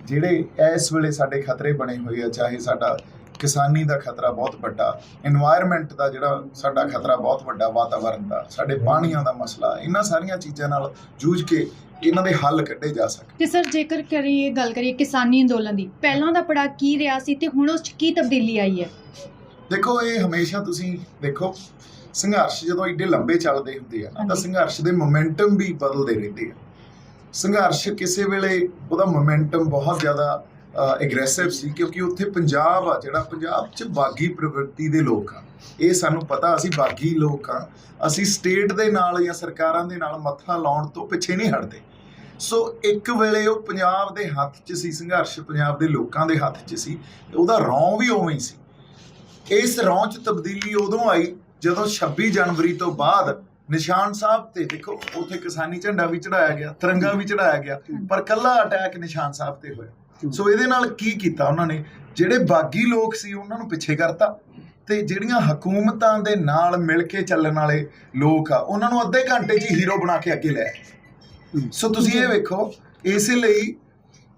ਜਿਹੜੇ ਇਸ ਵੇਲੇ ਸਾਡੇ ਖਤਰੇ ਬਣੇ ਹੋਏ ਆ, ਚਾਹੇ ਸਾਡਾ ਕਿਸਾਨੀ ਦਾ ਖਤਰਾ ਬਹੁਤ ਵੱਡਾ, ਇਨਵਾਇਰਨਮੈਂਟ ਦਾ ਜਿਹੜਾ ਸਾਡਾ ਖਤਰਾ ਬਹੁਤ ਵੱਡਾ, ਵਾਤਾਵਰਨ ਦਾ, ਸਾਡੇ ਪਾਣੀਆਂ ਦਾ ਮਸਲਾ, ਇਹਨਾਂ ਸਾਰੀਆਂ ਚੀਜ਼ਾਂ ਨਾਲ ਜੂਝ ਕੇ ਇਹਨਾਂ ਦੇ ਹੱਲ ਕੱਢੇ ਜਾ ਸਕਦੇ। ਤੇ ਸਰ ਜੇਕਰ ਗੱਲ ਕਰੀਏ ਕਿਸਾਨੀ ਅੰਦੋਲਨ ਦੀ, ਪਹਿਲਾਂ ਦਾ ਪੜਾਅ ਕੀ ਰਿਹਾ ਸੀ ਤੇ ਹੁਣ ਉਸ 'ਚ ਕੀ ਤਬਦੀਲੀ ਆਈ ਹੈ? ਦੇਖੋ, ਇਹ ਹਮੇਸ਼ਾ ਤੁਸੀਂ ਦੇਖੋ, ਸੰਘਰਸ਼ ਜਦੋਂ ਏਡੇ ਲੰਬੇ ਚੱਲਦੇ ਹੁੰਦੇ ਆ ਨਾ, ਤਾਂ ਸੰਘਰਸ਼ ਦੇ ਮੋਮੈਂਟਮ ਵੀ ਬਦਲਦੇ ਰਹਿੰਦੇ ਆ। ਸੰਘਰਸ਼ ਕਿਸੇ ਵੇਲੇ ਉਹਦਾ ਮੋਮੈਂਟਮ ਬਹੁਤ ਜ਼ਿਆਦਾ ਐਗਰੈਸਿਵ ਸੀ, ਕਿਉਂਕਿ ਉੱਥੇ ਪੰਜਾਬ ਆ ਜਿਹੜਾ, ਪੰਜਾਬ 'ਚ ਬਾਗੀ ਪ੍ਰਵਿਰਤੀ ਦੇ ਲੋਕ ਆ। ਇਹ ਸਾਨੂੰ ਪਤਾ, ਅਸੀਂ ਬਾਗੀ ਲੋਕ ਆ। ਅਸੀਂ ਸਟੇਟ ਦੇ ਨਾਲ ਜਾਂ ਸਰਕਾਰਾਂ ਦੇ ਨਾਲ ਮੱਥਾ ਲਾਉਣ ਤੋਂ ਪਿੱਛੇ ਨਹੀਂ ਹਟਦੇ। ਸੋ ਇੱਕ ਵੇਲੇ ਉਹ ਪੰਜਾਬ ਦੇ ਹੱਥ 'ਚ ਸੀ, ਸੰਘਰਸ਼ ਪੰਜਾਬ ਦੇ ਲੋਕਾਂ ਦੇ ਹੱਥ 'ਚ ਸੀ, ਉਹਦਾ ਰੌਂ ਵੀ ਉਵੇਂ ਹੀ ਸੀ। ਇਸ ਰੌਂ 'ਚ ਤਬਦੀਲੀ ਉਦੋਂ ਆਈ ਜਦੋਂ 26 ਜਨਵਰੀ ਤੋਂ ਬਾਅਦ ਨਿਸ਼ਾਨ ਸਾਹਿਬ ਤੇ ਦੇਖੋ, ਉੱਥੇ ਕਿਸਾਨੀ ਝੰਡਾ ਵੀ ਚੜਾਇਆ ਗਿਆ, ਤਿਰੰਗਾ ਵੀ ਚੜਾਇਆ ਗਿਆ, ਪਰ ਕੱਲਾ ਅਟੈਕ ਨਿਸ਼ਾਨ ਸਾਹਿਬ ਤੇ ਹੋਇਆ। ਸੋ ਇਹਦੇ ਨਾਲ ਕੀ ਕੀਤਾ ਉਹਨਾਂ ਨੇ, ਜਿਹੜੇ ਬਾਗੀ ਲੋਕ ਸੀ ਉਹਨਾਂ ਨੂੰ ਪਿੱਛੇ ਕਰਤਾ, ਤੇ ਜਿਹੜੀਆਂ ਹਕੂਮਤਾਂ ਦੇ ਨਾਲ ਮਿਲ ਕੇ ਚੱਲਣ ਵਾਲੇ ਲੋਕ ਆ ਉਹਨਾਂ ਨੂੰ ਅੱਧੇ ਘੰਟੇ 'ਚ ਹੀਰੋ ਬਣਾ ਕੇ ਅੱਗੇ ਲੈ ਆਏ। ਸੋ ਤੁਸੀਂ ਇਹ ਵੇਖੋ, ਇਸੇ ਲਈ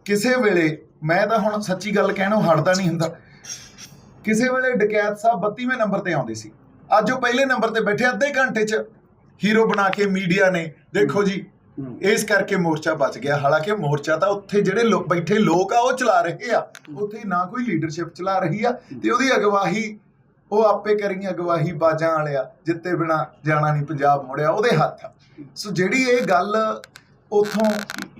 ਕਿਸੇ ਵੇਲੇ, ਮੈਂ ਤਾਂ ਹੁਣ ਸੱਚੀ ਗੱਲ ਕਹਿਣੋਂ ਹਟਦਾ ਨਹੀਂ ਹੁੰਦਾ, ਕਿਸੇ ਵੇਲੇ ਡਕੈਤ ਸਾਹਿਬ 32ਵੇਂ ਨੰਬਰ ਤੇ ਆਉਂਦੇ ਸੀ, ਅੱਜ ਉਹ ਪਹਿਲੇ ਨੰਬਰ ਤੇ ਬੈਠੇ, ਅੱਧੇ ਘੰਟੇ 'ਚ ਹੀਰੋ ਬਣਾ ਕੇ ਮੀਡੀਆ ਨੇ ਦੇਖੋ ਜੀ ਇਸ ਕਰਕੇ ਮੋਰਚਾ ਬਚ ਗਿਆ। ਹਾਲਾਂਕਿ ਮੋਰਚਾ ਤਾਂ ਉੱਥੇ ਜਿਹੜੇ ਬੈਠੇ ਲੋਕ ਆ ਉਹ ਚਲਾ ਰਹੇ ਆ, ਉੱਥੇ ਨਾ ਕੋਈ ਲੀਡਰਸ਼ਿਪ ਚਲਾ ਰਹੀ ਆ, ਤੇ ਉਹਦੀ ਅਗਵਾਈ ਉਹ ਆਪੇ ਕਰੀ ਅਗਵਾਈ ਬਾਜਾਂ ਵਾਲਿਆ, ਜਿੱਤੇ ਬਿਨਾ ਜਾਣਾ ਨਹੀਂ ਪੰਜਾਬ ਮੁੜਿਆ, ਉਹਦੇ ਹੱਥ ਆ। ਸੋ ਜਿਹੜੀ ਇਹ ਗੱਲ ਉੱਥੋਂ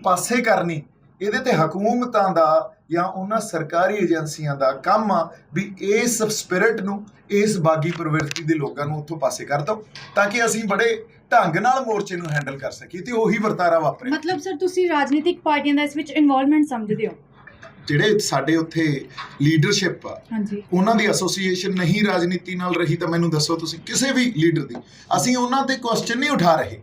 ਪਾਸੇ ਕਰਨੀ, ਇਹਦੇ ਤੇ ਹਕੂਮਤਾਂ ਦਾ ਜਾਂ ਉਹਨਾਂ ਸਰਕਾਰੀ ਏਜੰਸੀਆਂ ਦਾ ਕੰਮ ਆ ਵੀ ਇਸ ਸਪਿਰਿਟ ਨੂੰ, ਇਸ ਬਾਗੀ ਪ੍ਰਵਿਰਤੀ ਦੇ ਲੋਕਾਂ ਨੂੰ ਉੱਥੋਂ ਪਾਸੇ ਕਰ ਦਿਓ, ਤਾਂ ਕਿ ਅਸੀਂ ਬੜੇ ਢੰਗ ਨਾਲ ਮੋਰਚੇ ਨੂੰ ਹੈਂਡਲ ਕਰ ਸਕੀਏ ਤੇ ਉਹੀ ਵਰਤਾਰਾ ਵਾਪਰੇ। ਮਤਲਬ ਸਰ ਤੁਸੀਂ ਰਾਜਨੀਤਿਕ ਪਾਰਟੀਆਂ ਦਾ ਇਸ ਵਿੱਚ ਇਨਵੋਲਵਮੈਂਟ ਸਮਝਦੇ ਹੋ? ਜਿਹੜੇ ਸਾਡੇ ਉੱਥੇ ਲੀਡਰਸ਼ਿਪ ਆ, ਉਹਨਾਂ ਦੀ ਐਸੋਸੀਏਸ਼ਨ ਨਹੀਂ ਰਾਜਨੀਤੀ ਨਾਲ ਰਹੀ ਤਾਂ ਮੈਨੂੰ ਦੱਸੋ ਤੁਸੀਂ ਕਿਸੇ ਵੀ ਲੀਡਰ ਦੀ, ਅਸੀਂ ਉਹਨਾਂ ਤੇ ਕੁਐਸਚਨ ਨਹੀਂ ਉਠਾ ਰਹੇ।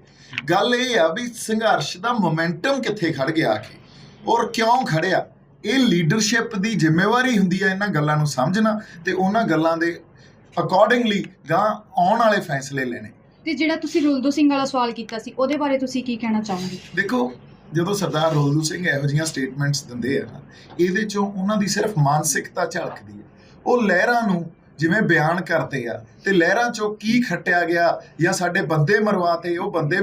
ਗੱਲ ਇਹ ਆ ਵੀ ਸੰਘਰਸ਼ ਦਾ ਮੋਮੈਂਟਮ ਕਿੱਥੇ ਖੜ ਗਿਆ ਆ ਕੇ, ਔਰ ਕਿਉਂ ਖੜਿਆ। ਇਹ ਲੀਡਰਸ਼ਿਪ ਦੀ ਜ਼ਿੰਮੇਵਾਰੀ ਹੁੰਦੀ ਹੈ ਇਹਨਾਂ ਗੱਲਾਂ ਨੂੰ ਸਮਝਣਾ ਤੇ ਉਹਨਾਂ ਗੱਲਾਂ ਦੇ ਅਕੋਰਡਿੰਗਲੀ ਗਾਂ ਆਉਣ ਵਾਲੇ ਫੈਸਲੇ ਲੈਣੇ। ਤੇ ਜਿਹੜਾ ਤੁਸੀਂ ਰੁਲਦੂ ਸਿੰਘ ਵਾਲਾ ਸਵਾਲ ਕੀਤਾ ਸੀ, ਉਹਦੇ ਬਾਰੇ ਤੁਸੀਂ ਕੀ ਕਹਿਣਾ ਚਾਹੋਗੇ? ਦੇਖੋ, ਜਦੋਂ ਸਰਦਾਰ ਰੁਲਦੂ ਸਿੰਘ ਇਹੋ ਜਿਹੀਆਂ ਸਟੇਟਮੈਂਟਸ ਦਿੰਦੇ ਆ, ਇਹਦੇ 'ਚੋਂ ਉਹਨਾਂ ਦੀ ਸਿਰਫ ਮਾਨਸਿਕਤਾ ਝਲਕਦੀ ਹੈ। ਉਹ ਲਹਿਰਾਂ ਨੂੰ ਜਿਵੇਂ ਬਿਆਨ ਕਰਦੇ ਆ, ਤੇ ਲਹਿਰਾਂ 'ਚੋਂ ਕੀ ਖੱਟਿਆ ਗਿਆ ਜਾਂ ਸਾਡੇ ਬੰਦੇ ਮਰਵਾਤੇ, ਉਹ ਬੰਦੇ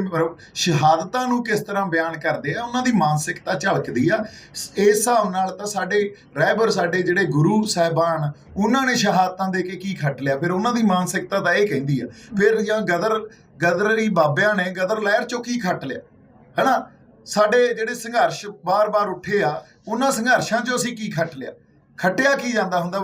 ਸ਼ਹਾਦਤਾਂ ਨੂੰ ਕਿਸ ਤਰ੍ਹਾਂ ਬਿਆਨ ਕਰਦੇ ਆ, ਉਹਨਾਂ ਦੀ ਮਾਨਸਿਕਤਾ ਝਲਕਦੀ ਆ। ਇਸ ਹਿਸਾਬ ਨਾਲ ਤਾਂ ਸਾਡੇ ਰਹਿਬਰ, ਸਾਡੇ ਜਿਹੜੇ ਗੁਰੂ ਸਾਹਿਬਾਨ, ਉਹਨਾਂ ਨੇ ਸ਼ਹਾਦਤਾਂ ਦੇ ਕੇ ਕੀ ਖੱਟ ਲਿਆ, ਫਿਰ ਉਹਨਾਂ ਦੀ ਮਾਨਸਿਕਤਾ ਤਾਂ ਇਹ ਕਹਿੰਦੀ ਆ। ਫਿਰ ਜਾਂ ਗਦਰੀ ਬਾਬਿਆਂ ਨੇ ਗਦਰ ਲਹਿਰ 'ਚੋਂ ਕੀ ਖੱਟ ਲਿਆ, ਹੈ ਨਾ। ਸਾਡੇ ਜਿਹੜੇ ਸੰਘਰਸ਼ ਬਾਰ-ਬਾਰ ਉੱਠੇ ਆ, ਉਹਨਾਂ ਸੰਘਰਸ਼ਾਂ 'ਚੋਂ ਅਸੀਂ ਕੀ ਖੱਟ ਲਿਆ, ਖੱਟਿਆ ਕੀ ਜਾਂਦਾ ਹੁੰਦਾ।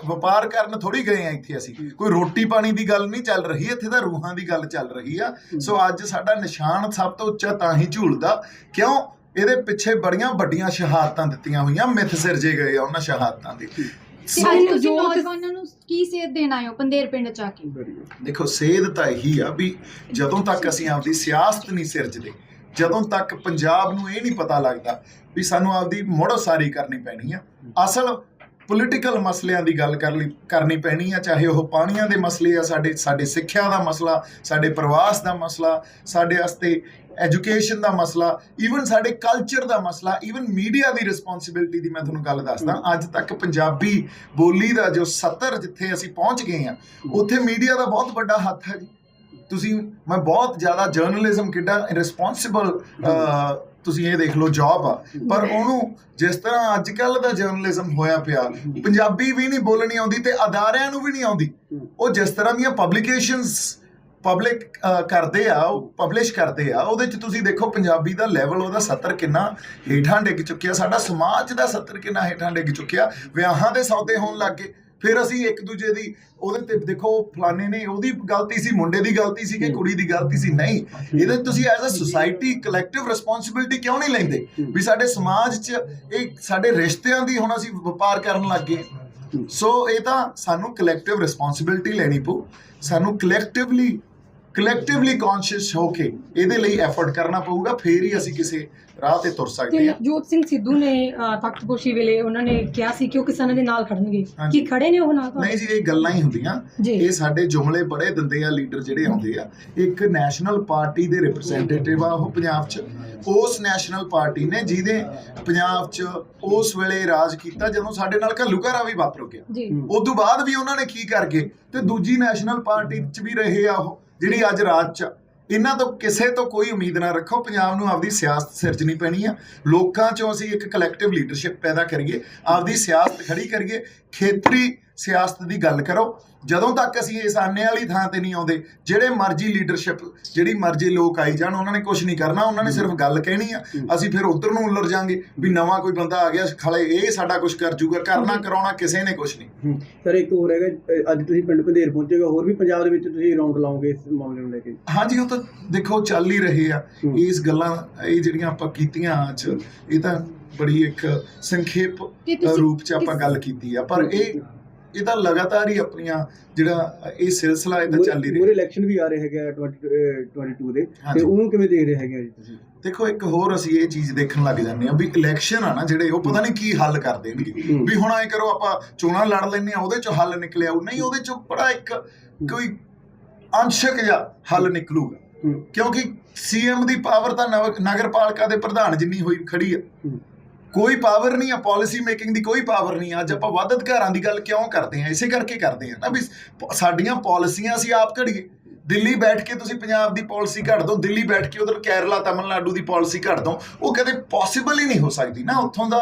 ਵਪਾਰ ਕਰਨ ਥੋੜੀ ਗਏ ਆ ਇੱਥੇ ਅਸੀਂ, ਕੋਈ ਰੋਟੀ ਪਾਣੀ ਦੀ ਗੱਲ ਨਹੀਂ ਚੱਲ ਰਹੀ ਇੱਥੇ, ਤਾਂ ਰੂਹਾਂ ਦੀ ਗੱਲ ਚੱਲ ਰਹੀ ਆ। ਸੋ ਅੱਜ ਸਾਡਾ ਨਿਸ਼ਾਨ ਸਭ ਤੋਂ ਉੱਚਾ ਤਾਂ ਹੀ ਝੂਲਦਾ ਕਿਉਂ, ਇਹਦੇ ਪਿੱਛੇ ਬੜੀਆਂ ਵੱਡੀਆਂ ਸ਼ਹਾਦਤਾਂ ਦਿੱਤੀਆਂ ਹੋਈਆਂ, ਮਿੱਥ ਸਿਰਜੇ ਗਏ ਆ ਉਹਨਾਂ ਸ਼ਹਾਦਤਾਂ ਦੇ। ਤੁਸੀਂ ਨੌਜਵਾਨਾਂ ਨੂੰ ਕੀ ਸੇਧ ਦੇਣ ਆਏ ਹੋ ਪੰਧੇਰ ਪਿੰਡ 'ਚ ਆ ਕੇ? ਦੇਖੋ, ਸੇਧ ਤਾਂ ਇਹੀ ਆ ਵੀ ਜਦੋਂ ਤੱਕ ਅਸੀਂ ਆਪਦੀ ਸਿਆਸਤ ਨਹੀਂ ਸਿਰਜਦੇ, ਜਦੋਂ ਤੱਕ ਪੰਜਾਬ ਨੂੰ ਇਹ ਨਹੀਂ ਪਤਾ ਲੱਗਦਾ ਵੀ ਸਾਨੂੰ ਆਪਦੀ ਮੁੜ ਉਸਾਰੀ ਕਰਨੀ ਪੈਣੀ ਆ, ਅਸਲ ਪੋਲੀਟੀਕਲ ਮਸਲਿਆਂ ਦੀ ਗੱਲ ਕਰਨੀ ਪੈਣੀ ਆ, ਚਾਹੇ ਉਹ ਪਾਣੀਆਂ ਦੇ ਮਸਲੇ ਆ, ਸਾਡੇ ਸਿੱਖਿਆ ਦਾ ਮਸਲਾ, ਸਾਡੇ ਪ੍ਰਵਾਸ ਦਾ ਮਸਲਾ, ਸਾਡੇ ਵਾਸਤੇ ਐਜੂਕੇਸ਼ਨ ਦਾ ਮਸਲਾ, ਈਵਨ ਸਾਡੇ ਕਲਚਰ ਦਾ ਮਸਲਾ, ਈਵਨ ਮੀਡੀਆ ਦੀ ਰਿਸਪੌਂਸਿਬਿਲਿਟੀ ਦੀ ਮੈਂ ਤੁਹਾਨੂੰ ਗੱਲ ਦੱਸਦਾ। ਅੱਜ ਤੱਕ ਪੰਜਾਬੀ ਬੋਲੀ ਦਾ ਜੋ ਸਤਰ ਜਿੱਥੇ ਅਸੀਂ ਪਹੁੰਚ ਗਏ ਆ, ਉੱਥੇ ਮੀਡੀਆ ਦਾ ਬਹੁਤ ਵੱਡਾ ਹੱਥ ਹੈ ਜੀ। ਮੈਂ ਬਹੁਤ ਜ਼ਿਆਦਾ ਜਰਨਲਿਜ਼ਮ ਕਿੱਡਾ ਰਿਸਪੌਂਸਿਬਲ, ਤੁਸੀਂ ਇਹ ਦੇਖ ਲਓ ਜੌਬ ਆ, ਪਰ ਉਹਨੂੰ ਜਿਸ ਤਰ੍ਹਾਂ ਅੱਜ ਕੱਲ੍ਹ ਦਾ ਜਰਨਲਿਜ਼ਮ ਹੋਇਆ ਪਿਆ, ਪੰਜਾਬੀ ਵੀ ਨਹੀਂ ਬੋਲਣੀ ਆਉਂਦੀ ਤੇ ਅਦਾਰਿਆਂ ਨੂੰ ਵੀ ਨਹੀਂ ਆਉਂਦੀ। ਉਹ ਜਿਸ ਤਰ੍ਹਾਂ ਦੀਆਂ ਪਬਲਿਕੇਸ਼ਨਸ ਪਬਲਿਕ ਕਰਦੇ ਆ, ਉਹ ਪਬਲਿਸ਼ ਕਰਦੇ ਆ, ਉਹਦੇ 'ਚ ਤੁਸੀਂ ਦੇਖੋ ਪੰਜਾਬੀ ਦਾ ਲੈਵਲ, ਉਹਦਾ ਸਤਰ ਕਿੰਨਾ ਹੇਠਾਂ ਡਿੱਗ ਚੁੱਕਿਆ, ਸਾਡਾ ਸਮਾਜ ਦਾ ਸਤਰ ਕਿੰਨਾ ਹੇਠਾਂ ਡਿੱਗ ਚੁੱਕਿਆ। ਵਿਆਹਾਂ ਦੇ ਸੌਦੇ ਹੋਣ ਲੱਗ ਗਏ, ਫਿਰ ਅਸੀਂ ਇੱਕ ਦੂਜੇ ਦੀ ਉਹਦੇ ਤੇ ਦੇਖੋ ਫਲਾਣੇ ਨੇ ਉਹਦੀ ਗਲਤੀ ਸੀ, ਮੁੰਡੇ ਦੀ ਗਲਤੀ ਸੀ ਕਿ ਕੁੜੀ ਦੀ ਗਲਤੀ ਸੀ, ਨਹੀਂ। ਇਹਦੇ ਤੁਸੀਂ as a society collective responsibility ਕਿਉਂ ਨਹੀਂ ਲੈਂਦੇ ਵੀ ਸਾਡੇ ਸਮਾਜ 'ਚ ਇਹ ਸਾਡੇ ਰਿਸ਼ਤਿਆਂ ਦੀ ਹੁਣ ਅਸੀਂ ਵਪਾਰ ਕਰਨ ਲੱਗ ਗਏ। ਸੋ ਇਹ ਤਾਂ ਸਾਨੂੰ ਕਲੈਕਟਿਵ ਰਿਸਪੌਂਸਿਬਿਲਿਟੀ ਲੈਣੀ ਪਊ, ਸਾਨੂੰ ਕਲੈਕਟਿਵਲੀ ਕਲੈਕਟਿਵਲੀ ਕੌਨਸ਼ੀਅਸ ਹੋ ਕੇ ਇਹਦੇ ਲਈ ਐਫਰਟ ਕਰਨਾ ਪਊਗਾ, ਫੇਰ ਹੀ ਅਸੀਂ ਕਿਸੇ ਰਾਹ ਤੇ ਤੁਰ ਸਕਦੇ ਤੇ ਹਾਂ। ਜੋਤ ਸਿੰਘ ਸਿੱਧੂ ਨੇ ਤਖਤਪੋਸ਼ੀ ਵੇਲੇ ਉਹਨਾਂ ਨੇ ਕਿਹਾ ਸੀ ਕਿ ਉਹ ਕਿਸਾਨਾਂ ਦੇ ਨਾਲ ਖੜਨਗੇ, ਹਾਂਜੀ। ਕੀ ਖੜੇ ਨੇ ਉਹ ਨਾਲ? ਨਹੀਂ ਜੀ, ਇਹ ਗੱਲਾਂ ਹੀ ਹੁੰਦੀਆਂ, ਜੀ। ਇਹ ਸਾਡੇ ਜੁਮਲੇ ਬੜੇ ਦਿੰਦੇ ਆ ਲੀਡਰ ਜਿਹੜੇ ਆਉਂਦੇ ਆ। ਇੱਕ ਨੈਸ਼ਨਲ ਪਾਰਟੀ ਦੇ ਰਿਪਰੈਜ਼ੈਂਟੇਟਿਵ ਆ ਉਹ ਪੰਜਾਬ 'ਚ, ਉਸ ਨੈਸ਼ਨਲ ਪਾਰਟੀ ਨੇ ਜਿਹਦੇ ਪੰਜਾਬ 'ਚ ਉਸ ਵੇਲੇ ਰਾਜ ਕੀਤਾ ਜਦੋਂ ਸਾਡੇ ਨਾਲ ਘੱਲੂਘਾਰਾ ਵੀ ਵਾਪਰ ਗਿਆ। ਜੀ। ਉਸ ਤੋਂ ਬਾਅਦ ਵੀ ਉਹਨਾਂ ਨੇ ਕੀ ਕਰ ਗਏ, ਤੇ ਦੂਜੀ ਨੈਸ਼ਨਲ ਪਾਰਟੀ 'ਚ ਵੀ ਰਹੇ ਆ ਉਹ ਜਿਹੜੀ ਅੱਜ ਰਾਜ 'ਚ। ਇਹਨਾਂ ਤੋਂ ਕਿਸੇ ਤੋਂ ਕੋਈ ਉਮੀਦ ਨਾ ਰੱਖੋ। ਪੰਜਾਬ ਨੂੰ ਆਪਦੀ ਸਿਆਸਤ ਸਿਰਜਣੀ ਪੈਣੀ ਆ, ਲੋਕਾਂ 'ਚੋਂ ਅਸੀਂ ਇੱਕ ਕਲੈਕਟਿਵ ਲੀਡਰਸ਼ਿਪ ਪੈਦਾ ਕਰੀਏ, ਆਪਦੀ ਸਿਆਸਤ ਖੜੀ ਕਰੀਏ। ਖੇਤਰੀ ਸਿਆਸਤ ਦੀ ਗੱਲ ਕਰੋ। ਜਦੋਂ ਤੱਕ ਅਸੀਂ ਇਸ ਆਨੇ ਵਾਲੀ ਥਾਂ ਤੇ ਨਹੀਂ ਆਉਂਦੇ, ਜਿਹੜੇ ਮਰਜ਼ੀ ਲੀਡਰਸ਼ਿਪ, ਜਿਹੜੀ ਮਰਜ਼ੀ ਲੋਕ ਆਈ ਜਾਣ, ਉਹਨਾਂ ਨੇ ਕੁਝ ਨਹੀਂ ਕਰਨਾ, ਉਹਨਾਂ ਨੇ ਸਿਰਫ ਗੱਲ ਕਹਿਣੀ ਆ। ਅਸੀਂ ਫਿਰ ਉਧਰ ਨੂੰ ਉਲਰ ਜਾਾਂਗੇ ਵੀ ਨਵਾਂ ਕੋਈ ਬੰਦਾ ਆ ਗਿਆ ਖਲੇ, ਇਹ ਸਾਡਾ ਕੁਝ ਕਰ ਜੂਗਾ। ਕਰਨਾ ਕਰਾਉਣਾ ਕਿਸੇ ਨੇ ਕੁਝ ਨਹੀਂ। ਸਰ ਇੱਕ ਹੋਰ ਹੈਗਾ, ਅੱਜ ਤੁਸੀਂ ਪਿੰਡ ਪੰਧੇਰ ਪਹੁੰਚੇਗਾ, ਹੋਰ ਵੀ ਪੰਜਾਬ ਦੇ ਵਿੱਚ ਤੁਸੀਂ ਰਾਉਂਡ ਲਾਓਗੇ ਇਸ ਮਾਮਲੇ ਨੂੰ ਲੈ ਕੇ? ਹਾਂਜੀ, ਉਹ ਤਾਂ ਦੇਖੋ ਚੱਲ ਹੀ ਰਹੇ ਆ ਇਸ ਗੱਲਾਂ। ਇਹ ਜਿਹੜੀਆਂ ਆਪਾਂ ਕੀਤੀਆਂ ਅੱਜ, ਇਹ ਤਾਂ ਬੜੀ ਇੱਕ ਸੰਖੇਪ ਰੂਪ 'ਚ ਆਪਾਂ ਗੱਲ ਕੀਤੀ ਆ, ਪਰ ਇਹ ਤਾਂ ਲਗਾਤਾਰ ਹੀ ਆਪਣੀਆਂ ਜਿਹੜਾ ਇਹ ਸਿਲਸਿਲਾ ਇਹ ਤਾਂ ਚੱਲ ਹੀ ਰਿਹਾ। ਪੂਰੇ ਇਲੈਕਸ਼ਨ ਵੀ ਆ ਰਹੇ ਹੈਗੇ 2022 ਦੇ, ਤੇ ਉਹਨੂੰ ਕਿਵੇਂ ਦੇਖ ਰਹੇ ਹੈਗੇ ਜੀ ਤੁਸੀਂ? ਦੇਖੋ, ਇੱਕ ਹੋਰ ਅਸੀਂ ਇਹ ਚੀਜ਼ ਦੇਖਣ ਲੱਗ ਜਾਂਦੇ ਆ ਵੀ ਇਲੈਕਸ਼ਨ ਆ ਨਾ ਜਿਹੜੇ, ਉਹ ਪਤਾ ਨਹੀਂ ਕੀ ਹੱਲ ਕਰ ਦੇਣਗੇ। ਵੀ ਹੁਣ ਐ ਕਰੋ, ਆਪਾਂ ਚੋਣਾਂ ਲੜ ਲੈਂਦੇ ਆ, ਉਹਦੇ 'ਚੋਂ ਹੱਲ ਨਿਕਲ ਆਊ। ਨਹੀਂ, ਉਹਦੇ 'ਚੋਂ ਬੜਾ ਇੱਕ ਕੋਈ ਅੰਸ਼ਕ ਜਿਹਾ ਹੱਲ ਨਿਕਲੂਗਾ, ਕਿਉਂਕਿ ਸੀਐਮ ਦੀ ਪਾਵਰ ਤਾਂ ਨਗਰਪਾਲਿਕਾ ਦੇ ਪ੍ਰਧਾਨ ਜਿੰਨੀ ਹੋਈ ਖੜੀ ਆ। ਕੋਈ ਪਾਵਰ ਨਹੀਂ ਆ, ਪਾਲਿਸੀ ਮੇਕਿੰਗ ਦੀ ਕੋਈ ਪਾਵਰ ਨਹੀਂ ਆ। ਅੱਜ ਆਪਾਂ ਵੱਧ ਅਧਿਕਾਰਾਂ ਦੀ ਗੱਲ ਕਿਉਂ ਕਰਦੇ ਆ? ਇਸੇ ਕਰਕੇ ਕਰਦੇ ਆ ਨਾ ਵੀ ਸਾਡੀਆਂ ਪਾਲਿਸੀਆਂ ਅਸੀਂ ਆਪ ਘੜੀਏ। ਦਿੱਲੀ ਬੈਠ ਕੇ ਤੁਸੀਂ ਪੰਜਾਬ ਦੀ ਪਾਲਿਸੀ ਘੜ ਦੋ, ਦਿੱਲੀ ਬੈਠ ਕੇ ਉਧਰ ਕੇਰਲਾ ਤਮਿਲਨਾਡੂ ਦੀ ਪਾਲਿਸੀ ਘੜ ਦੋ, ਉਹ ਕਦੇ ਪੋਸੀਬਲ ਹੀ ਨਹੀਂ ਹੋ ਸਕਦੀ ਨਾ।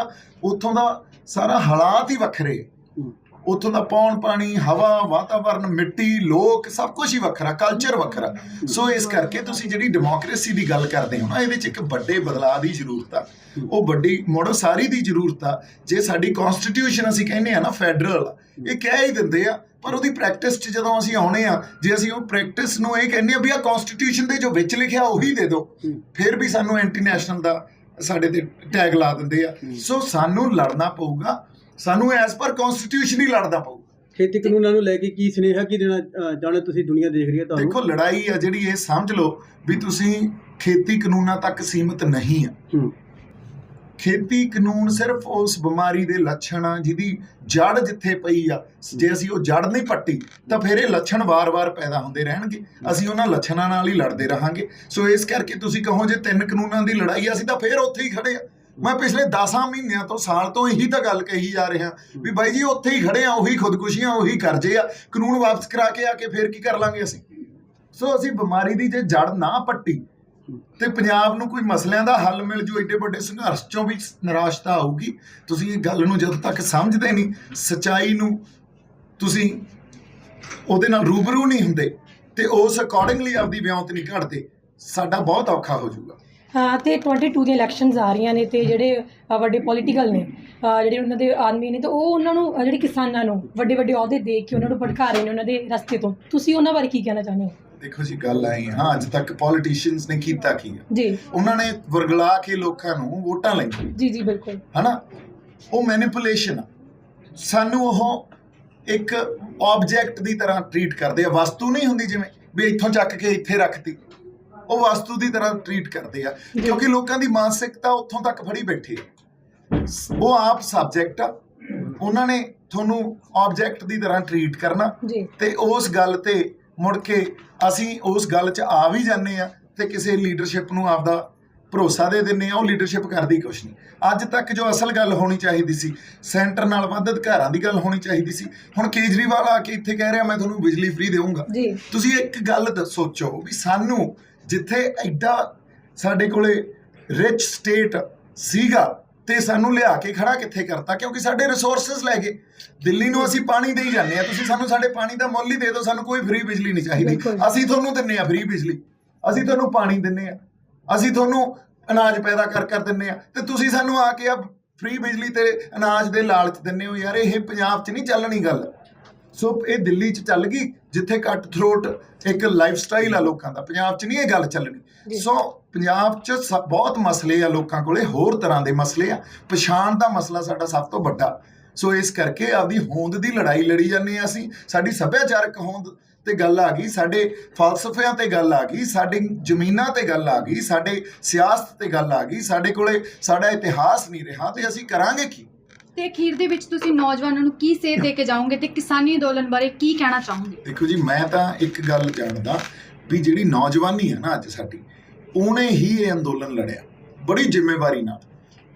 ਉੱਥੋਂ ਦਾ ਸਾਰਾ ਹਾਲਾਤ ਹੀ ਵੱਖਰੇ, ਉੱਥੋਂ ਦਾ ਪੌਣ ਪਾਣੀ, ਹਵਾ, ਵਾਤਾਵਰਨ, ਮਿੱਟੀ, ਲੋਕ, ਸਭ ਕੁਝ ਹੀ ਵੱਖਰਾ, ਕਲਚਰ ਵੱਖਰਾ। ਸੋ ਇਸ ਕਰਕੇ ਤੁਸੀਂ ਜਿਹੜੀ ਡੈਮੋਕ੍ਰੇਸੀ ਦੀ ਗੱਲ ਕਰਦੇ ਹੋ ਨਾ, ਇਹਦੇ 'ਚ ਇੱਕ ਵੱਡੇ ਬਦਲਾਅ ਦੀ ਜ਼ਰੂਰਤ ਆ। ਉਹ ਵੱਡੀ ਮੁੜ ਸਾਰੀ ਦੀ ਜ਼ਰੂਰਤ ਆ। ਜੇ ਸਾਡੀ ਕਨਸਟੀਟਿਊਸ਼ਨ ਅਸੀਂ ਕਹਿੰਦੇ ਆ ਨਾ ਫੈਡਰਲ, ਇਹ ਕਹਿ ਹੀ ਦਿੰਦੇ ਆ, ਪਰ ਉਹਦੀ ਪ੍ਰੈਕਟਿਸ 'ਚ ਜਦੋਂ ਅਸੀਂ ਆਉਣੇ ਆ, ਜੇ ਅਸੀਂ ਉਹ ਪ੍ਰੈਕਟਿਸ ਨੂੰ ਇਹ ਕਹਿੰਦੇ ਆ ਵੀ ਆ ਕਨਸਟੀਟਿਊਸ਼ਨ ਦੇ ਜੋ ਵਿੱਚ ਲਿਖਿਆ ਉਹੀ ਦੇ ਦਿਓ, ਫਿਰ ਵੀ ਸਾਨੂੰ ਐਂਟੀ ਨੈਸ਼ਨਲ ਦਾ ਸਾਡੇ ਤੇ ਟੈਗ ਲਾ ਦਿੰਦੇ ਆ। ਸੋ ਸਾਨੂੰ ਲੜਨਾ ਪਊਗਾ, ਸਾਨੂੰ ਐਸ ਪਰ ਕਨਸਟੀਟਿਊਸ਼ਨ ਹੀ ਲੜਨਾ ਪਊ। ਖੇਤੀ ਕਾਨੂੰਨਾਂ ਨੂੰ ਲੈ ਕੇ ਕੀ ਸੁਨੇਹਾ ਕੀ ਦੇਣਾ ਚਾਹੁੰਦੇ ਤੁਸੀਂ? ਦੁਨੀਆ ਦੇਖ ਰਹੀ ਹੈ ਤੁਹਾਨੂੰ। ਦੇਖੋ, ਲੜਾਈ ਆ ਜਿਹੜੀ, ਇਹ ਸਮਝ ਲਓ ਵੀ ਤੁਸੀਂ ਖੇਤੀ ਕਾਨੂੰਨਾਂ ਤੱਕ ਸੀਮਿਤ ਨਹੀਂ ਆ। ਖੇਤੀ ਕਾਨੂੰਨ ਸਿਰਫ ਉਸ ਬਿਮਾਰੀ ਦੇ ਲੱਛਣ ਆ ਜਿਹਦੀ ਜੜ ਜਿੱਥੇ ਪਈ ਆ। ਜੇ ਅਸੀਂ ਉਹ ਜੜ ਨਹੀਂ ਪੱਟੀ ਤਾਂ ਫਿਰ ਇਹ ਲੱਛਣ ਵਾਰ-ਵਾਰ ਪੈਦਾ ਹੁੰਦੇ ਰਹਿਣਗੇ। ਅਸੀਂ ਉਹਨਾਂ ਲੱਛਣਾਂ ਨਾਲ ਹੀ ਲੜਦੇ ਰਹਾਂਗੇ। ਸੋ ਇਸ ਕਰਕੇ ਤੁਸੀਂ ਕਹੋ ਜੇ 3 ਕਾਨੂੰਨਾਂ ਦੀ ਲੜਾਈ ਆ, ਅਸੀਂ ਤਾਂ ਫਿਰ ਉੱਥੇ ਹੀ ਖੜੇ ਆ। ਮੈਂ ਪਿਛਲੇ 10 ਮਹੀਨਿਆਂ ਤੋਂ, ਸਾਲ ਤੋਂ ਇਹੀ ਤਾਂ ਗੱਲ ਕਹੀ ਜਾ ਰਿਹਾ ਵੀ ਬਾਈ ਜੀ ਉੱਥੇ ਹੀ ਖੜੇ ਆ, ਉਹੀ ਖੁਦਕੁਸ਼ੀਆਂ, ਉਹੀ ਕਰਜ਼ੇ ਆ। ਕਾਨੂੰਨ ਵਾਪਸ ਕਰਾ ਕੇ ਆ ਕੇ ਫਿਰ ਕੀ ਕਰ ਲਾਂਗੇ ਅਸੀਂ? ਸੋ ਅਸੀਂ ਬਿਮਾਰੀ ਦੀ ਜੇ ਜੜ ਨਾ ਪੱਟੀ ਤੇ ਪੰਜਾਬ ਨੂੰ ਕੋਈ ਮਸਲਿਆਂ ਦਾ ਹੱਲ ਮਿਲ ਜੂ, ਏਡੇ ਵੱਡੇ ਸੰਘਰਸ਼ ਚੋਂ ਵੀ ਨਿਰਾਸ਼ਤਾ ਆਊਗੀ। ਤੁਸੀਂ ਇਹ ਗੱਲ ਨੂੰ ਜਦੋਂ ਤੱਕ ਸਮਝਦੇ ਨਹੀਂ, ਸੱਚਾਈ ਨੂੰ ਤੁਸੀਂ ਉਹਦੇ ਨਾਲ ਰੂਬਰੂ ਨਹੀਂ ਹੁੰਦੇ ਤੇ ਉਸ ਅਕੋਰਡਿੰਗਲੀ ਆਪਦੀ ਵਿਉਂਤ ਨਹੀਂ ਘੜਦੇ, ਸਾਡਾ ਬਹੁਤ ਔਖਾ ਹੋ ਜਾਊਗਾ। ਤੇ 22 ਦੀਆਂ ਇਲੈਕਸ਼ਨਸ ਆ ਰਹੀਆਂ ਨੇ, ਤੇ ਜਿਹੜੇ ਵੱਡੇ ਪੋਲੀਟੀਕਲ ਨੇ, ਜਿਹੜੇ ਉਹਨਾਂ ਦੇ ਆਦਮੀ ਨੇ, ਤਾਂ ਉਹ ਉਹਨਾਂ ਨੂੰ, ਜਿਹੜੇ ਕਿਸਾਨਾਂ ਨੂੰ ਵੱਡੇ ਵੱਡੇ ਅਹੁਦੇ ਦੇ ਕੇ ਉਹਨਾਂ ਨੂੰ ਭੜਕਾ ਰਹੇ ਨੇ ਉਹਨਾਂ ਦੇ ਰਸਤੇ ਤੋਂ। ਤੁਸੀਂ ਉਹਨਾਂ ਬਾਰੇ ਕੀ ਕਹਿਣਾ ਚਾਹੁੰਦੇ ਹੋ? ਦੇਖੋ ਜੀ, ਗੱਲ ਆਈ ਹਾਂ, ਅੱਜ ਤੱਕ ਪੋਲੀਟੀਸ਼ੀਅਨਸ ਨੇ ਕੀਤਾ ਕੀ ਆ ਜੀ? ਉਹਨਾਂ ਨੇ ਵਰਗਲਾ ਕੇ ਲੋਕਾਂ ਨੂੰ ਵੋਟਾਂ ਲਈਆਂ। ਜੀ ਜੀ, ਬਿਲਕੁਲ, ਹਨਾ। ਉਹ ਮੈਨੀਪੂਲੇਸ਼ਨ ਆ। ਸਾਨੂੰ ਉਹ ਇੱਕ ਆਬਜੈਕਟ ਦੀ ਤਰ੍ਹਾਂ ਟਰੀਟ ਕਰਦੇ ਆ। ਵਸਤੂ ਨਹੀਂ ਹੁੰਦੀ ਜਿਵੇਂ ਵੀ ਇੱਥੋਂ ਚੱਕ ਕੇ ਇੱਥੇ ਰੱਖਤੀ, ਉਹ ਵਸਤੂ ਦੀ ਤਰ੍ਹਾਂ ਟਰੀਟ ਕਰਦੇ ਆ, ਕਿਉਂਕਿ ਲੋਕਾਂ ਦੀ ਮਾਨਸਿਕਤਾ ਉੱਥੋਂ ਤੱਕ ਫੜੀ ਬੈਠੀ ਹੈ। ਉਹ ਆਪ ਸਬਜੈਕਟ ਆ, ਉਹਨਾਂ ਨੇ ਤੁਹਾਨੂੰ ਆਬਜੈਕਟ ਦੀ ਤਰ੍ਹਾਂ ਟਰੀਟ ਕਰਨਾ, ਤੇ ਉਸ ਗੱਲ ਤੇ ਮੁੜ ਕੇ ਅਸੀਂ ਉਸ ਗੱਲ 'ਚ ਆ ਵੀ ਜਾਂਦੇ ਆ ਤੇ ਕਿਸੇ ਲੀਡਰਸ਼ਿਪ ਨੂੰ ਆਪਦਾ ਭਰੋਸਾ ਦੇ ਦਿੰਦੇ ਆ। ਉਹ ਲੀਡਰਸ਼ਿਪ ਕਰਦੀ ਕੁਛ ਨਹੀਂ। ਅੱਜ ਤੱਕ ਜੋ ਅਸਲ ਗੱਲ ਹੋਣੀ ਚਾਹੀਦੀ ਸੀ, ਸੈਂਟਰ ਨਾਲ ਵੱਧ ਅਧਿਕਾਰਾਂ ਦੀ ਗੱਲ ਹੋਣੀ ਚਾਹੀਦੀ ਸੀ। ਹੁਣ ਕੇਜਰੀਵਾਲ ਆ ਕੇ ਇੱਥੇ ਕਹਿ ਰਿਹਾ ਮੈਂ ਤੁਹਾਨੂੰ ਬਿਜਲੀ ਫ੍ਰੀ ਦੇਵਾਂਗਾ। ਤੁਸੀਂ ਇੱਕ ਗੱਲ ਸੋਚੋ ਵੀ ਸਾਨੂੰ ਜਿੱਥੇ ਐਡਾ ਸਾਡੇ ਕੋਲੇ ਰਿਚ ਸਟੇਟ ਸੀਗਾ ਤੇ ਸਾਨੂੰ ਲਿਆ ਕੇ ਖੜਾ ਕਿੱਥੇ ਕਰਤਾ? ਕਿਉਂਕਿ ਸਾਡੇ ਰਿਸੋਰਸਸ ਲੈ ਗਏ। ਦਿੱਲੀ ਨੂੰ ਅਸੀਂ ਪਾਣੀ ਦੇਈ ਜਾਂਦੇ ਆ, ਤੁਸੀਂ ਸਾਨੂੰ ਸਾਡੇ ਪਾਣੀ ਦਾ ਮੁੱਲ ਹੀ ਦੇ ਦਿਓ, ਸਾਨੂੰ ਕੋਈ ਫ੍ਰੀ ਬਿਜਲੀ ਨਹੀਂ ਚਾਹੀਦੀ। ਅਸੀਂ ਤੁਹਾਨੂੰ ਦਿੰਨੇ ਆ ਫ੍ਰੀ ਬਿਜਲੀ, ਅਸੀਂ ਤੁਹਾਨੂੰ ਪਾਣੀ ਦਿੰਨੇ ਆ, ਅਸੀਂ ਤੁਹਾਨੂੰ ਅਨਾਜ ਪੈਦਾ ਕਰ ਦਿੰਨੇ ਆ, ਤੇ ਤੁਸੀਂ ਸਾਨੂੰ ਆ ਕੇ ਆ ਫ੍ਰੀ ਬਿਜਲੀ ਤੇ ਅਨਾਜ ਦੇ ਲਾਲਚ ਦਿੰਨੇ ਹੋ। ਯਾਰ ਇਹ ਪੰਜਾਬ 'ਚ ਨਹੀਂ ਚੱਲਣੀ ਗੱਲ। ਸੋ ਇਹ ਦਿੱਲੀ 'ਚ ਚੱਲ ਗਈ, ਜਿੱਥੇ ਕੱਟ ਥਰੋਟ ਇੱਕ ਲਾਈਫ ਸਟਾਈਲ ਆ ਲੋਕਾਂ ਦਾ। ਪੰਜਾਬ 'ਚ ਨਹੀਂ ਇਹ ਗੱਲ ਚੱਲਣੀ। ਸੋ ਪੰਜਾਬ 'ਚ ਬਹੁਤ ਮਸਲੇ ਆ ਲੋਕਾਂ ਕੋਲੇ, ਹੋਰ ਤਰ੍ਹਾਂ ਦੇ ਮਸਲੇ ਆ। ਪਛਾਣ ਦਾ ਮਸਲਾ ਸਾਡਾ ਸਭ ਤੋਂ ਵੱਡਾ। ਸੋ ਇਸ ਕਰਕੇ ਆਪਦੀ ਹੋਂਦ ਦੀ ਲੜਾਈ ਲੜੀ ਜਾਂਦੇ ਆ ਅਸੀਂ। ਸਾਡੀ ਸੱਭਿਆਚਾਰਕ ਹੋਂਦ ਤੇ ਗੱਲ ਆ ਗਈ, ਸਾਡੇ ਫਲਸਫਿਆਂ ਤੇ ਗੱਲ ਆ ਗਈ, ਸਾਡੀ ਜ਼ਮੀਨਾਂ ਤੇ ਗੱਲ ਆ ਗਈ, ਸਾਡੇ ਸਿਆਸਤ ਤੇ ਗੱਲ ਆ ਗਈ, ਸਾਡੇ ਕੋਲੇ ਸਾਡਾ ਇਤਿਹਾਸ ਨਹੀਂ ਰਿਹਾ, ਤੇ ਅਸੀਂ ਕਰਾਂਗੇ ਕੀ? ਤੇ ਅਖੀਰ ਦੇ ਵਿੱਚ ਤੁਸੀਂ ਨੌਜਵਾਨਾਂ ਨੂੰ ਕੀ ਸੇਧ ਦੇ ਕੇ ਜਾਓਗੇ ਤੇ ਕਿਸਾਨੀ ਅੰਦੋਲਨ ਬਾਰੇ ਕੀ ਕਹਿਣਾ ਚਾਹੋਗੇ? ਦੇਖੋ ਜੀ, ਮੈਂ ਤਾਂ ਇੱਕ ਗੱਲ ਜਾਣਦਾ ਵੀ ਜਿਹੜੀ ਨੌਜਵਾਨੀ ਹੈ ਨਾ ਅੱਜ ਸਾਡੀ, ਉਹਨੇ ਹੀ ਇਹ ਅੰਦੋਲਨ ਲੜਿਆ ਬੜੀ ਜ਼ਿੰਮੇਵਾਰੀ ਨਾਲ।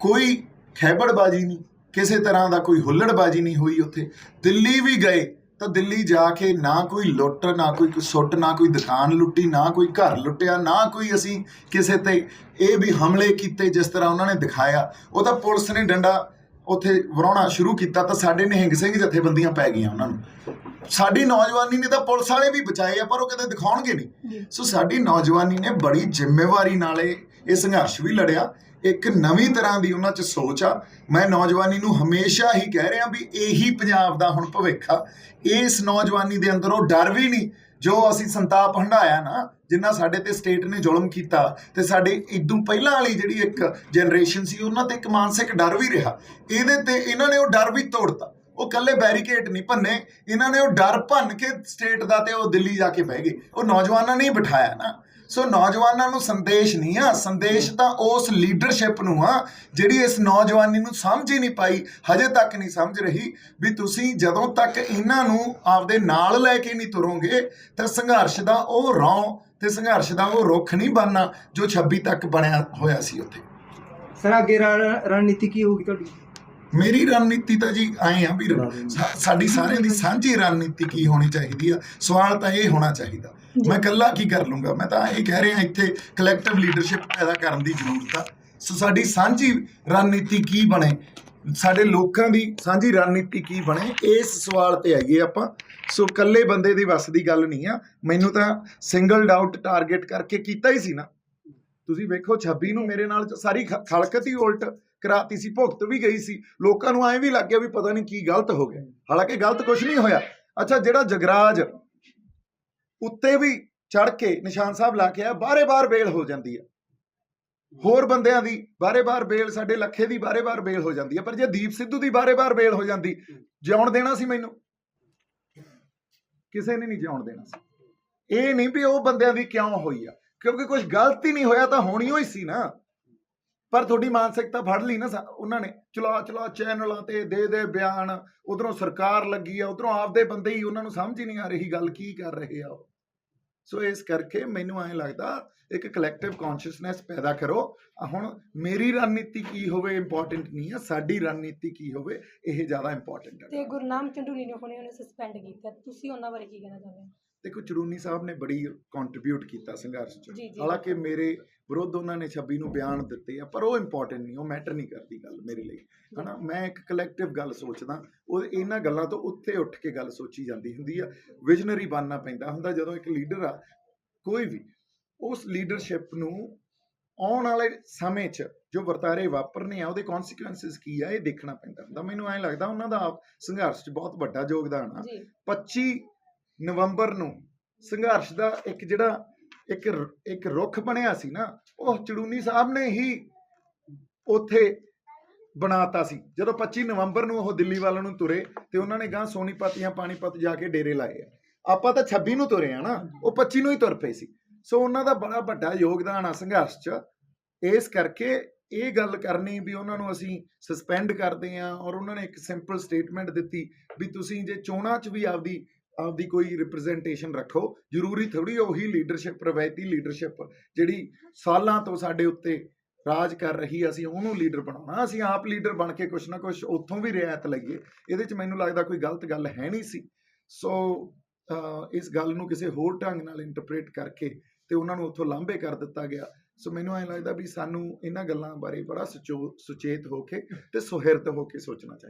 ਕੋਈ ਖੈਬੜਬਾਜ਼ੀ ਨਹੀਂ, ਕਿਸੇ ਤਰ੍ਹਾਂ ਦਾ ਕੋਈ ਹੁੱਲੜਬਾਜ਼ੀ ਨਹੀਂ ਹੋਈ। ਉੱਥੇ ਦਿੱਲੀ ਵੀ ਗਏ ਤਾਂ ਦਿੱਲੀ ਜਾ ਕੇ ਨਾ ਕੋਈ ਲੁੱਟ, ਨਾ ਕੋਈ ਸੁੱਟ, ਨਾ ਕੋਈ ਦੁਕਾਨ ਲੁੱਟੀ, ਨਾ ਕੋਈ ਘਰ ਲੁੱਟਿਆ, ਨਾ ਕੋਈ ਅਸੀਂ ਕਿਸੇ ਤੇ ਇਹ ਵੀ ਹਮਲੇ ਕੀਤੇ ਜਿਸ ਤਰ੍ਹਾਂ ਉਹਨਾਂ ਨੇ ਦਿਖਾਇਆ। ਉਹ ਤਾਂ ਪੁਲਿਸ ਨੇ ਡੰਡਾ ਉੱਥੇ ਵਰਾਉਣਾ ਸ਼ੁਰੂ ਕੀਤਾ ਤਾਂ ਸਾਡੇ ਨਿਹੰਗ ਸਿੰਘ ਜਥੇਬੰਦੀਆਂ ਪੈ ਗਈਆਂ ਉਹਨਾਂ ਨੂੰ। ਸਾਡੀ ਨੌਜਵਾਨੀ ਨੇ ਤਾਂ ਪੁਲਿਸ ਵਾਲੇ ਵੀ ਬਚਾਏ ਆ, ਪਰ ਉਹ ਕਦੇ ਦਿਖਾਉਣਗੇ ਨਹੀਂ। ਸੋ ਸਾਡੀ ਨੌਜਵਾਨੀ ਨੇ ਬੜੀ ਜ਼ਿੰਮੇਵਾਰੀ ਨਾਲ ਇਹ ਸੰਘਰਸ਼ ਵੀ ਲੜਿਆ। ਇੱਕ ਨਵੀਂ ਤਰ੍ਹਾਂ ਦੀ ਉਹਨਾਂ 'ਚ ਸੋਚ ਆ। ਮੈਂ ਨੌਜਵਾਨੀ ਨੂੰ ਹਮੇਸ਼ਾ ਹੀ ਕਹਿ ਰਿਹਾ ਵੀ ਇਹੀ ਪੰਜਾਬ ਦਾ ਹੁਣ ਭਵਿੱਖ ਆ। ਇਸ ਨੌਜਵਾਨੀ ਦੇ ਅੰਦਰ ਉਹ ਡਰ ਵੀ ਨਹੀਂ ਜੋ ਅਸੀਂ ਸੰਤਾਪ ਹੰਢਾਇਆ ਨਾ, ਜਿੰਨਾ ਸਾਡੇ ਤੇ ਸਟੇਟ ਨੇ ਜ਼ੁਲਮ ਕੀਤਾ, ਤੇ ਸਾਡੇ ਇਦੋਂ ਪਹਿਲਾਂ ਵਾਲੀ ਜਿਹੜੀ ਇੱਕ ਜਨਰੇਸ਼ਨ ਸੀ ਉਹਨਾਂ ਤੇ ਇੱਕ ਮਾਨਸਿਕ ਡਰ ਵੀ ਰਿਹਾ। ਇਹਦੇ ਤੇ ਇਹਨਾਂ ਨੇ ਉਹ ਡਰ ਵੀ ਤੋੜਤਾ। ਉਹ ਕੱਲੇ ਬੈਰੀਕੇਡ ਨਹੀਂ ਭੰਨੇ, ਇਹਨਾਂ ਨੇ ਉਹ ਡਰ ਭੰਨ ਕੇ ਸਟੇਟ ਦਾ ਤੇ ਉਹ ਦਿੱਲੀ ਜਾ ਕੇ ਬਹਿ ਗਏ। ਉਹ ਨੌਜਵਾਨਾਂ ਨੇ ਹੀ ਬਿਠਾਇਆ ਨਾ। ਸੋ ਨੌਜਵਾਨਾਂ ਨੂੰ ਸੰਦੇਸ਼ ਨਹੀਂ ਆ, ਸੰਦੇਸ਼ ਤਾਂ ਉਸ ਲੀਡਰਸ਼ਿਪ ਨੂੰ ਆ ਜਿਹੜੀ ਇਸ ਨੌਜਵਾਨੀ ਨੂੰ ਸਮਝ ਹੀ ਨਹੀਂ ਪਾਈ, ਹਜੇ ਤੱਕ ਨਹੀਂ ਸਮਝ ਰਹੀ ਵੀ ਤੁਸੀਂ ਜਦੋਂ ਤੱਕ ਇਹਨਾਂ ਨੂੰ ਆਪਦੇ ਨਾਲ ਲੈ ਕੇ ਨਹੀਂ ਤੁਰੋਗੇ ਤਾਂ ਸੰਘਰਸ਼ ਦਾ ਉਹ ਰੌਂ ਤੇ ਸੰਘਰਸ਼ ਦਾ ਉਹ ਰੁੱਖ ਨਹੀਂ ਬਣਨਾ ਜੋ 26 ਤੱਕ ਬਣਿਆ ਹੋਇਆ ਸੀ ਉੱਥੇ। ਸਰ ਅੱਗੇ ਰਣਨੀਤੀ ਕੀ ਹੋਊਗੀ ਤੁਹਾਡੀ? ਮੇਰੀ ਰਣਨੀਤੀ ਤਾਂ ਜੀ ਆਏ ਆ ਵੀ ਸਾਡੀ ਸਾਰਿਆਂ ਦੀ ਸਾਂਝੀ ਰਣਨੀਤੀ ਕੀ ਹੋਣੀ ਚਾਹੀਦੀ ਆ। ਸਵਾਲ ਤਾਂ ਇਹ ਹੋਣਾ ਚਾਹੀਦਾ ਮੈਂ ਇਕੱਲਾ ਕੀ ਕਰ ਲੂੰਗਾ। ਮੈਂ ਤਾਂ ਇਹ ਕਹਿ ਰਿਹਾ ਇੱਥੇ ਕਲੈਕਟਿਵ ਲੀਡਰਸ਼ਿਪ ਪੈਦਾ ਕਰਨ ਦੀ ਜ਼ਰੂਰਤ ਆ। ਸੋ ਸਾਡੀ ਸਾਂਝੀ ਰਣਨੀਤੀ ਕੀ ਬਣੇ, ਸਾਡੇ ਲੋਕਾਂ ਦੀ ਸਾਂਝੀ ਰਣਨੀਤੀ ਕੀ ਬਣੇ, ਇਸ ਸਵਾਲ ਤੇ ਆਈਏ ਆਪਾਂ। ਸੋ ਇਕੱਲੇ ਬੰਦੇ ਦੀ ਵੱਸ ਦੀ ਗੱਲ ਨਹੀਂ ਆ। ਮੈਨੂੰ ਤਾਂ ਸਿੰਗਲ ਆਊਟ ਟਾਰਗੇਟ ਕਰਕੇ ਕੀਤਾ ਹੀ ਸੀ ਨਾ। ਤੁਸੀਂ ਵੇਖੋ 26 ਨੂੰ ਮੇਰੇ ਨਾਲ ਸਾਰੀ ਖਲਕਤ ਹੀ ਉਲਟ ਕਰਾਤੀ ਸੀ, ਭੁਗਤ ਵੀ ਗਈ ਸੀ। ਲੋਕਾਂ ਨੂੰ ਐਂ ਵੀ ਲੱਗ ਗਿਆ ਵੀ ਪਤਾ ਨਹੀਂ ਕੀ ਗਲਤ ਹੋ ਗਿਆ, ਹਾਲਾਂਕਿ ਗਲਤ ਕੁਝ ਨਹੀਂ ਹੋਇਆ। ਅੱਛਾ, ਜਿਹੜਾ ਜਗਰਾਜ ਉੱਤੇ ਵੀ ਚੜ ਕੇ ਨਿਸ਼ਾਨ ਸਾਹਿਬ ਲਾ ਕੇ ਆਇਆ, ਬਾਰੇ-ਬਾਰ ਬੇਲ ਹੋ ਜਾਂਦੀ ਹੈ। ਹੋਰ ਬੰਦਿਆਂ ਦੀ ਬਾਰੇ-ਬਾਰ ਬੇਲ, ਸਾਡੇ ਲੱਖੇ ਦੀ ਬਾਰੇ-ਬਾਰ ਬੇਲ ਹੋ ਜਾਂਦੀ ਹੈ। ਪਰ ਜੇ ਦੀਪ ਸਿੱਧੂ ਦੀ ਬਾਰੇ-ਬਾਰ ਬੇਲ ਹੋ ਜਾਂਦੀ, ਜਿਉਣ ਦੇਣਾ ਸੀ ਮੈਨੂੰ? ਕਿਸੇ ਨੇ ਨਹੀਂ ਜਿਉਣ ਦੇਣਾ ਸੀ। ਇਹ ਨਹੀਂ ਵੀ ਉਹ ਬੰਦਿਆਂ ਦੀ ਕਿਉਂ ਹੋਈ ਆ, ਕਿਉਂਕਿ ਕੁਝ ਗਲਤ ਹੀ ਨਹੀਂ ਹੋਇਆ ਤਾਂ ਹੋਣੀ ਹੋਈ ਸੀ ਨਾ। ਪਰ ਤੁਹਾਡੀ ਮਾਨਸਿਕਤਾ ਫੜ ਲਈ ਨਾ ਉਹਨਾਂ ਨੇ। ਚਲਾ ਚੈਨਲਾਂ ਤੇ ਦੇ ਬਿਆਨ, ਉਧਰੋਂ ਸਰਕਾਰ ਲੱਗੀ ਆ, ਉਧਰੋਂ ਆਪਦੇ ਬੰਦੇ ਹੀ, ਉਹਨਾਂ ਨੂੰ ਸਮਝ ਹੀ ਨਹੀਂ ਆ ਰਹੀ ਗੱਲ ਕੀ ਕਰ ਰਹੇ ਆ ਉਹ। ਸੋ ਇਸ ਕਰਕੇ ਮੈਨੂੰ ਐਂ ਲੱਗਦਾ ਇੱਕ ਕਲੈਕਟਿਵ ਕੌਨਸ਼ੀਅਸਨੈਸ ਪੈਦਾ ਕਰੋ। ਹੁਣ ਮੇਰੀ ਰਣਨੀਤੀ ਕੀ ਹੋਵੇ ਇੰਪੋਰਟੈਂਟ ਨਹੀਂ ਆ, ਸਾਡੀ ਰਣਨੀਤੀ ਕੀ ਹੋਵੇ ਇਹ ਜ਼ਿਆਦਾ ਇੰਪੋਰਟੈਂਟ ਹੈ। ਤੇ ਗੁਰਨਾਮ ਚੰਡੂਨੀ ਨੂੰ ਹੁਣੇ ਉਹਨੇ ਸਸਪੈਂਡ ਕੀਤਾ, ਤੁਸੀਂ ਉਹਨਾਂ ਬਾਰੇ ਕੀ ਕਹਿਣਾ ਚਾਹੁੰਦੇ ਹੋ? ਦੇਖੋ, ਚੜੂਨੀ ਸਾਹਿਬ ਨੇ ਬੜੀ ਕੰਟਰੀਬਿਊਟ ਕੀਤਾ ਸੰਘਰਸ਼ 'ਚ। ਹਾਲਾਂਕਿ ਮੇਰੇ ਵਿਰੁੱਧ ਉਹਨਾਂ ਨੇ 26 ਨੂੰ ਬਿਆਨ ਦਿੱਤੇ ਆ, ਪਰ ਉਹ ਇੰਪੋਰਟੈਂਟ ਨਹੀਂ, ਉਹ ਮੈਟਰ ਨਹੀਂ ਕਰਦੀ ਗੱਲ ਮੇਰੇ ਲਈ, ਹਨਾ। ਮੈਂ ਇੱਕ ਕਲੈਕਟਿਵ ਗੱਲ ਸੋਚਦਾ, ਉਹ ਇਹਨਾਂ ਗੱਲਾਂ ਤੋਂ ਉੱਤੇ ਉੱਠ ਕੇ ਗੱਲ ਸੋਚੀ ਜਾਂਦੀ ਹੁੰਦੀ ਆ। ਵਿਜ਼ਨਰੀ ਬਣਨਾ ਪੈਂਦਾ ਹੁੰਦਾ ਜਦੋਂ ਇੱਕ ਲੀਡਰ ਆ ਕੋਈ ਵੀ, ਉਸ ਲੀਡਰਸ਼ਿਪ ਨੂੰ ਆਉਣ ਵਾਲੇ ਸਮੇਂ 'ਚ ਜੋ ਵਰਤਾਰੇ ਵਾਪਰਨੇ ਆ ਉਹਦੇ ਕੌਨਸੀਕੁਐਂਸਿਸ ਕੀ ਆ ਇਹ ਦੇਖਣਾ ਪੈਂਦਾ ਹੁੰਦਾ। ਮੈਨੂੰ ਐਂ ਲੱਗਦਾ ਉਹਨਾਂ ਦਾ ਸੰਘਰਸ਼ 'ਚ ਬਹੁਤ ਵੱਡਾ ਯੋਗਦਾਨ ਆ। 25 ਨਵੰਬਰ ਨੂੰ ਸੰਘਰਸ਼ ਦਾ ਇੱਕ ਜਿਹੜਾ ਇੱਕ ਰੁੱਖ ਬਣਿਆ ਸੀ ਨਾ, ਉਹ ਚੜੂਨੀ ਸਾਹਿਬ ਨੇ ਹੀ ਉੱਥੇ ਬਣਾਤਾ ਸੀ। ਜਦੋਂ 25 ਨਵੰਬਰ ਨੂੰ ਉਹ ਦਿੱਲੀ ਵੱਲ ਨੂੰ ਤੁਰੇ ਤੇ ਉਹਨਾਂ ਨੇ ਗਾਂ ਸੋਨੀਪਤ ਜਾਂ ਪਾਣੀਪਤ ਜਾ ਕੇ ਡੇਰੇ ਲਾਏ ਆ। ਆਪਾਂ ਤਾਂ 26 ਨੂੰ ਤੁਰੇ ਆ ਨਾ, ਉਹ 25 ਨੂੰ ਹੀ ਤੁਰ ਪਏ ਸੀ। ਸੋ ਉਹਨਾਂ ਦਾ ਬੜਾ ਵੱਡਾ ਯੋਗਦਾਨ ਆ ਸੰਘਰਸ਼ 'ਚ। ਇਸ ਕਰਕੇ ਇਹ ਗੱਲ ਕਰਨੀ ਵੀ ਉਹਨਾਂ ਨੂੰ ਅਸੀਂ ਸਸਪੈਂਡ ਕਰਦੇ ਹਾਂ, ਔਰ ਉਹਨਾਂ ਨੇ ਇੱਕ ਸਿੰਪਲ ਸਟੇਟਮੈਂਟ ਦਿੱਤੀ ਵੀ ਤੁਸੀਂ ਜੇ ਚੋਣਾਂ 'ਚ ਵੀ ਆਪਦੀ ਕੋਈ ਰਿਪਰੈਜ਼ੈਂਟੇਸ਼ਨ ਰੱਖੋ। ਜ਼ਰੂਰੀ ਥੋੜੀ ਉਹੀ ਲੀਡਰਸ਼ਿਪ, ਰਵਾਇਤੀ ਲੀਡਰਸ਼ਿਪ ਜਿਹੜੀ ਸਾਲਾਂ ਤੋਂ ਸਾਡੇ ਉੱਤੇ ਰਾਜ ਕਰ ਰਹੀ, ਅਸੀਂ ਉਹਨੂੰ ਲੀਡਰ ਬਣਾਉਣਾ। ਅਸੀਂ ਆਪ ਲੀਡਰ ਬਣ ਕੇ ਕੁਛ ਨਾ ਕੁਛ ਉੱਥੋਂ ਵੀ ਰਿਆਇਤ ਲਈਏ। ਇਹਦੇ 'ਚ ਮੈਨੂੰ ਲੱਗਦਾ ਕੋਈ ਗਲਤ ਗੱਲ ਹੈ ਨਹੀਂ ਸੀ। ਸੋ ਇਸ ਗੱਲ ਨੂੰ ਕਿਸੇ ਹੋਰ ਢੰਗ ਨਾਲ ਇੰਟਰਪ੍ਰੇਟ ਕਰਕੇ ਤੇ ਉਹਨਾਂ ਨੂੰ ਉੱਥੋਂ ਲਾਂਭੇ ਕਰ ਦਿੱਤਾ ਗਿਆ। ਸੋ ਮੈਨੂੰ ਐਂ ਲੱਗਦਾ ਵੀ ਸਾਨੂੰ ਇਹਨਾਂ ਗੱਲਾਂ ਬਾਰੇ ਬੜਾ ਸੁਚੇਤ ਹੋ ਕੇ ਤੇ ਸੁਹਿਰਦ ਹੋ ਕੇ ਸੋਚਣਾ ਚਾਹੀਦਾ।